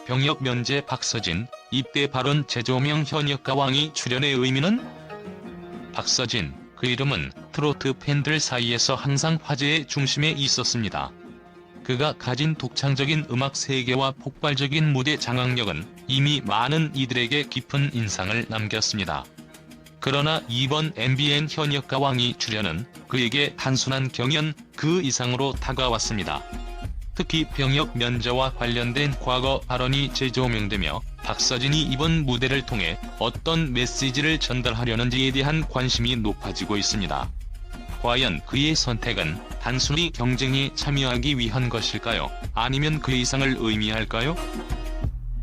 병역 면제 박서진, 입대 발언 재조명 현역가왕이 출연의 의미는? 박서진, 그 이름은 트로트 팬들 사이에서 항상 화제의 중심에 있었습니다. 그가 가진 독창적인 음악 세계와 폭발적인 무대 장악력은 이미 많은 이들에게 깊은 인상을 남겼습니다. 그러나 이번 MBN 현역가왕이 출연은 그에게 단순한 경연 그 이상으로 다가왔습니다. 특히 병역 면제와 관련된 과거 발언이 재조명되며 박서진이 이번 무대를 통해 어떤 메시지를 전달하려는지에 대한 관심이 높아지고 있습니다. 과연 그의 선택은 단순히 경쟁에 참여하기 위한 것일까요? 아니면 그 이상을 의미할까요?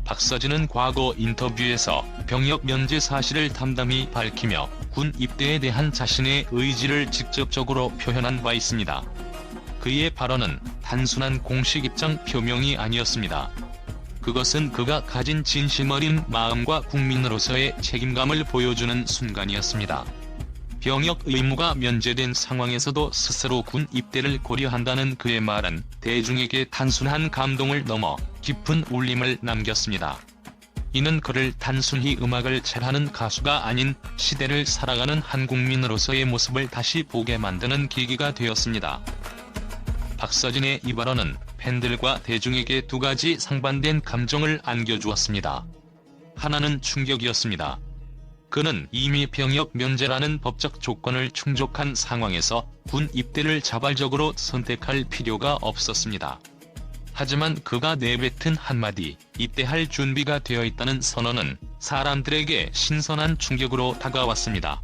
박서진은 과거 인터뷰에서 병역 면제 사실을 담담히 밝히며 군 입대에 대한 자신의 의지를 직접적으로 표현한 바 있습니다. 그의 발언은 단순한 공식 입장 표명이 아니었습니다. 그것은 그가 가진 진심 어린 마음과 국민으로서의 책임감을 보여주는 순간이었습니다. 병역 의무가 면제된 상황에서도 스스로 군 입대를 고려한다는 그의 말은 대중에게 단순한 감동을 넘어 깊은 울림을 남겼습니다. 이는 그를 단순히 음악을 잘하는 가수가 아닌 시대를 살아가는 한 국민으로서의 모습을 다시 보게 만드는 계기가 되었습니다. 박서진의 이 발언은 팬들과 대중에게 두 가지 상반된 감정을 안겨주었습니다. 하나는 충격이었습니다. 그는 이미 병역 면제라는 법적 조건을 충족한 상황에서 군 입대를 자발적으로 선택할 필요가 없었습니다. 하지만 그가 내뱉은 한마디, 입대할 준비가 되어 있다는 선언은 사람들에게 신선한 충격으로 다가왔습니다.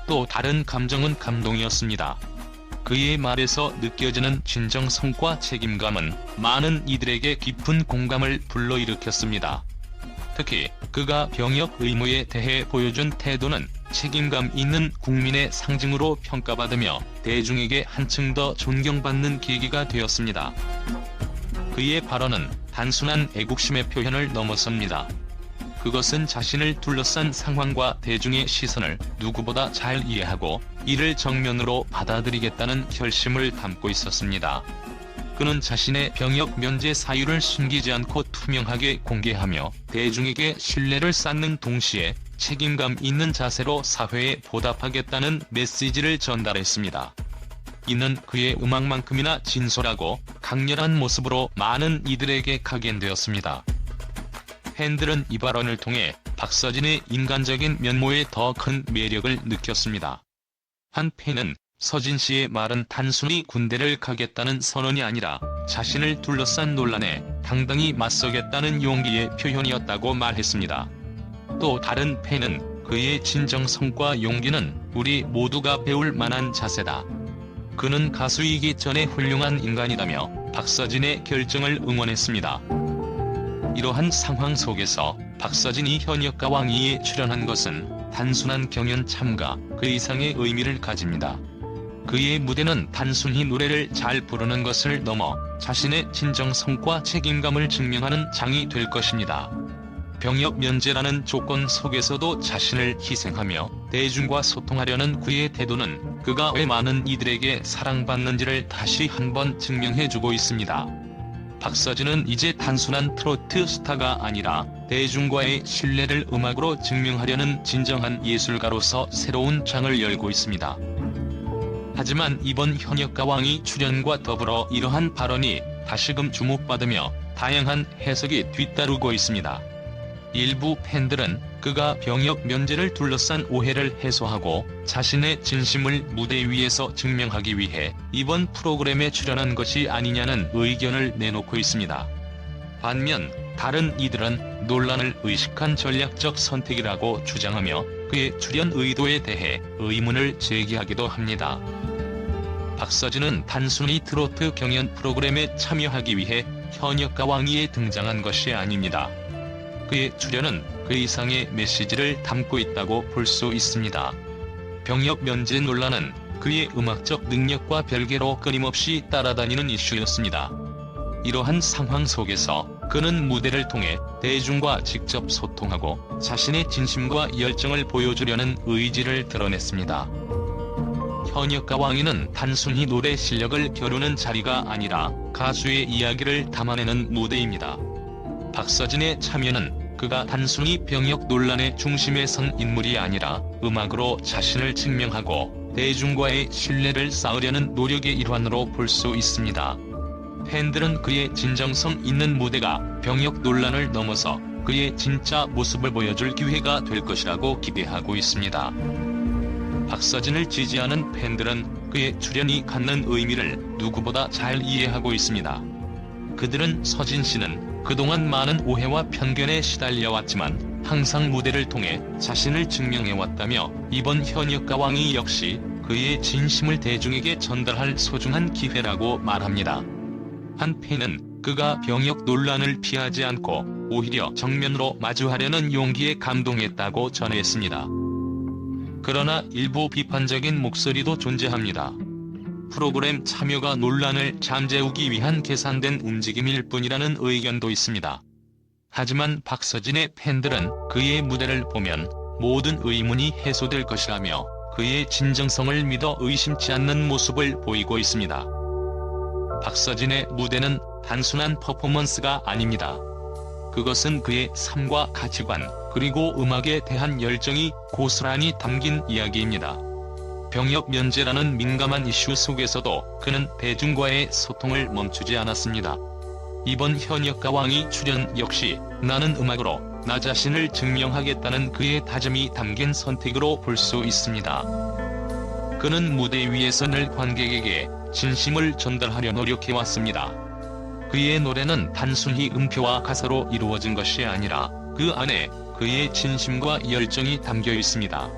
또 다른 감정은 감동이었습니다. 그의 말에서 느껴지는 진정성과 책임감은 많은 이들에게 깊은 공감을 불러일으켰습니다. 특히 그가 병역 의무에 대해 보여준 태도는 책임감 있는 국민의 상징으로 평가받으며 대중에게 한층 더 존경받는 계기가 되었습니다. 그의 발언은 단순한 애국심의 표현을 넘어섭니다. 그것은 자신을 둘러싼 상황과 대중의 시선을 누구보다 잘 이해하고 이를 정면으로 받아들이겠다는 결심을 담고 있었습니다. 그는 자신의 병역 면제 사유를 숨기지 않고 투명하게 공개하며 대중에게 신뢰를 쌓는 동시에 책임감 있는 자세로 사회에 보답하겠다는 메시지를 전달했습니다. 이는 그의 음악만큼이나 진솔하고 강렬한 모습으로 많은 이들에게 각인되었습니다. 팬들은 이 발언을 통해 박서진의 인간적인 면모에 더 큰 매력을 느꼈습니다. 한 팬은 서진 씨의 말은 단순히 군대를 가겠다는 선언이 아니라 자신을 둘러싼 논란에 당당히 맞서겠다는 용기의 표현이었다고 말했습니다. 또 다른 팬은 그의 진정성과 용기는 우리 모두가 배울 만한 자세다. 그는 가수이기 전에 훌륭한 인간이라며 박서진의 결정을 응원했습니다. 이러한 상황 속에서 박서진이 현역가왕2에 출연한 것은 단순한 경연 참가 그 이상의 의미를 가집니다. 그의 무대는 단순히 노래를 잘 부르는 것을 넘어 자신의 진정성과 책임감을 증명하는 장이 될 것입니다. 병역 면제라는 조건 속에서도 자신을 희생하며 대중과 소통하려는 그의 태도는 그가 왜 많은 이들에게 사랑받는지를 다시 한번 증명해주고 있습니다. 박서진은 이제 단순한 트로트 스타가 아니라 대중과의 신뢰를 음악으로 증명하려는 진정한 예술가로서 새로운 장을 열고 있습니다. 하지만 이번 현역가왕이 출연과 더불어 이러한 발언이 다시금 주목받으며 다양한 해석이 뒤따르고 있습니다. 일부 팬들은 그가 병역 면제를 둘러싼 오해를 해소하고 자신의 진심을 무대 위에서 증명하기 위해 이번 프로그램에 출연한 것이 아니냐는 의견을 내놓고 있습니다. 반면 다른 이들은 논란을 의식한 전략적 선택이라고 주장하며 그의 출연 의도에 대해 의문을 제기하기도 합니다. 박서진은 단순히 트로트 경연 프로그램에 참여하기 위해 현역가왕이에 등장한 것이 아닙니다. 그의 출연은 그 이상의 메시지를 담고 있다고 볼 수 있습니다. 병역 면제 논란은 그의 음악적 능력과 별개로 끊임없이 따라다니는 이슈였습니다. 이러한 상황 속에서 그는 무대를 통해 대중과 직접 소통하고 자신의 진심과 열정을 보여주려는 의지를 드러냈습니다. 현역가왕이는 단순히 노래 실력을 겨루는 자리가 아니라 가수의 이야기를 담아내는 무대입니다. 박서진의 참여는 그가 단순히 병역 논란의 중심에 선 인물이 아니라 음악으로 자신을 증명하고 대중과의 신뢰를 쌓으려는 노력의 일환으로 볼 수 있습니다. 팬들은 그의 진정성 있는 무대가 병역 논란을 넘어서 그의 진짜 모습을 보여줄 기회가 될 것이라고 기대하고 있습니다. 박서진을 지지하는 팬들은 그의 출연이 갖는 의미를 누구보다 잘 이해하고 있습니다. 그들은 서진 씨는 그동안 많은 오해와 편견에 시달려왔지만 항상 무대를 통해 자신을 증명해왔다며 이번 현역가왕이 역시 그의 진심을 대중에게 전달할 소중한 기회라고 말합니다. 한 팬은 그가 병역 논란을 피하지 않고 오히려 정면으로 마주하려는 용기에 감동했다고 전했습니다. 그러나 일부 비판적인 목소리도 존재합니다. 프로그램 참여가 논란을 잠재우기 위한 계산된 움직임일 뿐이라는 의견도 있습니다. 하지만 박서진의 팬들은 그의 무대를 보면 모든 의문이 해소될 것이라며 그의 진정성을 믿어 의심치 않는 모습을 보이고 있습니다. 박서진의 무대는 단순한 퍼포먼스가 아닙니다. 그것은 그의 삶과 가치관, 그리고 음악에 대한 열정이 고스란히 담긴 이야기입니다. 병역 면제라는 민감한 이슈 속에서도 그는 대중과의 소통을 멈추지 않았습니다. 이번 현역가왕이 출연 역시 나는 음악으로 나 자신을 증명하겠다는 그의 다짐이 담긴 선택으로 볼 수 있습니다. 그는 무대 위에서 늘 관객에게 진심을 전달하려 노력해왔습니다. 그의 노래는 단순히 음표와 가사로 이루어진 것이 아니라 그 안에 그의 진심과 열정이 담겨 있습니다.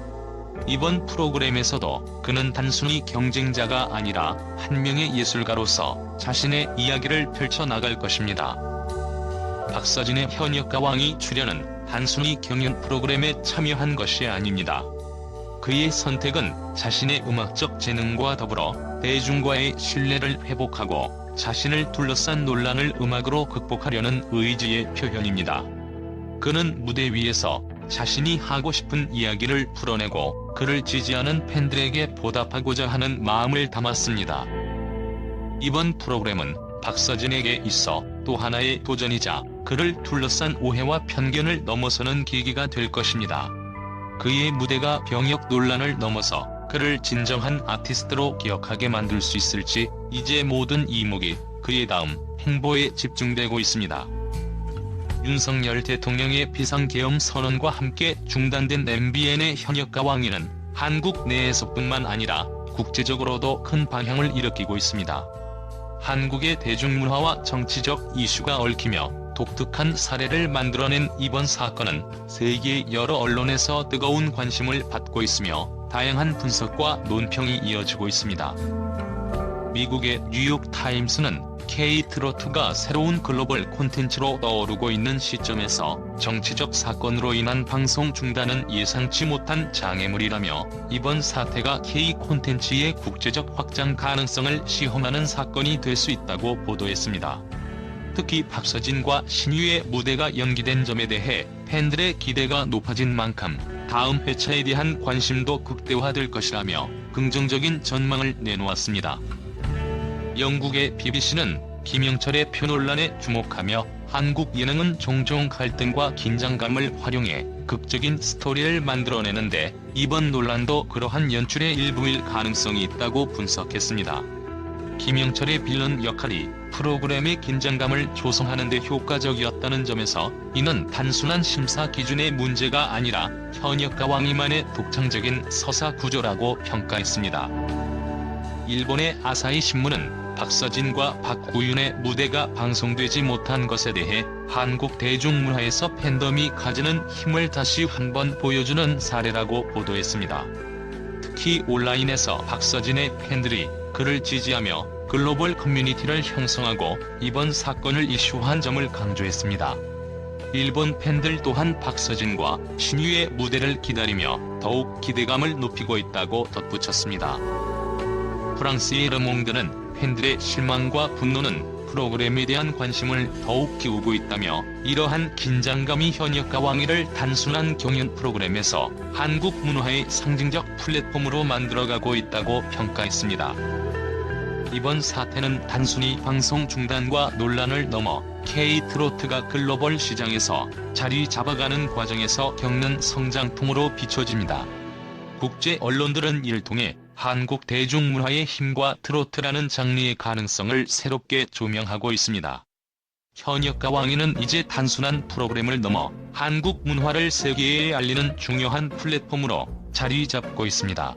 이번 프로그램에서도 그는 단순히 경쟁자가 아니라 한 명의 예술가로서 자신의 이야기를 펼쳐나갈 것입니다. 박서진의 현역가왕이 출연은 단순히 경연 프로그램에 참여한 것이 아닙니다. 그의 선택은 자신의 음악적 재능과 더불어 대중과의 신뢰를 회복하고 자신을 둘러싼 논란을 음악으로 극복하려는 의지의 표현입니다. 그는 무대 위에서 자신이 하고 싶은 이야기를 풀어내고 그를 지지하는 팬들에게 보답하고자 하는 마음을 담았습니다. 이번 프로그램은 박서진에게 있어 또 하나의 도전이자 그를 둘러싼 오해와 편견을 넘어서는 계기가 될 것입니다. 그의 무대가 병역 논란을 넘어서 그를 진정한 아티스트로 기억하게 만들 수 있을지 이제 모든 이목이 그의 다음 행보에 집중되고 있습니다. 윤석열 대통령의 비상계엄 선언과 함께 중단된 MBN의 현역가왕위는 한국 내에서뿐만 아니라 국제적으로도 큰 방향을 일으키고 있습니다. 한국의 대중문화와 정치적 이슈가 얽히며 독특한 사례를 만들어낸 이번 사건은 세계 여러 언론에서 뜨거운 관심을 받고 있으며 다양한 분석과 논평이 이어지고 있습니다. 미국의 뉴욕타임스는 K-트로트가 새로운 글로벌 콘텐츠로 떠오르고 있는 시점에서 정치적 사건으로 인한 방송 중단은 예상치 못한 장애물이라며 이번 사태가 K-콘텐츠의 국제적 확장 가능성을 시험하는 사건이 될 수 있다고 보도했습니다. 특히 박서진과 신유의 무대가 연기된 점에 대해 팬들의 기대가 높아진 만큼 다음 회차에 대한 관심도 극대화될 것이라며 긍정적인 전망을 내놓았습니다. 영국의 BBC는 김영철의 표 논란에 주목하며 한국 예능은 종종 갈등과 긴장감을 활용해 극적인 스토리를 만들어내는데 이번 논란도 그러한 연출의 일부일 가능성이 있다고 분석했습니다. 김영철의 빌런 역할이 프로그램의 긴장감을 조성하는 데 효과적이었다는 점에서 이는 단순한 심사 기준의 문제가 아니라 현역가왕이만의 독창적인 서사 구조라고 평가했습니다. 일본의 아사히 신문은 박서진과 박구윤의 무대가 방송되지 못한 것에 대해 한국 대중문화에서 팬덤이 가지는 힘을 다시 한번 보여주는 사례라고 보도했습니다. 특히 온라인에서 박서진의 팬들이 그를 지지하며 글로벌 커뮤니티를 형성하고 이번 사건을 이슈화한 점을 강조했습니다. 일본 팬들 또한 박서진과 신유의 무대를 기다리며 더욱 기대감을 높이고 있다고 덧붙였습니다. 프랑스의 르몽드는 팬들의 실망과 분노는 프로그램에 대한 관심을 더욱 키우고 있다며 이러한 긴장감이 현역가왕위를 단순한 경연 프로그램에서 한국 문화의 상징적 플랫폼으로 만들어가고 있다고 평가했습니다. 이번 사태는 단순히 방송 중단과 논란을 넘어 K-트로트가 글로벌 시장에서 자리 잡아가는 과정에서 겪는 성장통으로 비춰집니다. 국제 언론들은 이를 통해 한국 대중문화의 힘과 트로트라는 장르의 가능성을 새롭게 조명하고 있습니다. 현역가왕이는 이제 단순한 프로그램을 넘어 한국 문화를 세계에 알리는 중요한 플랫폼으로 자리 잡고 있습니다.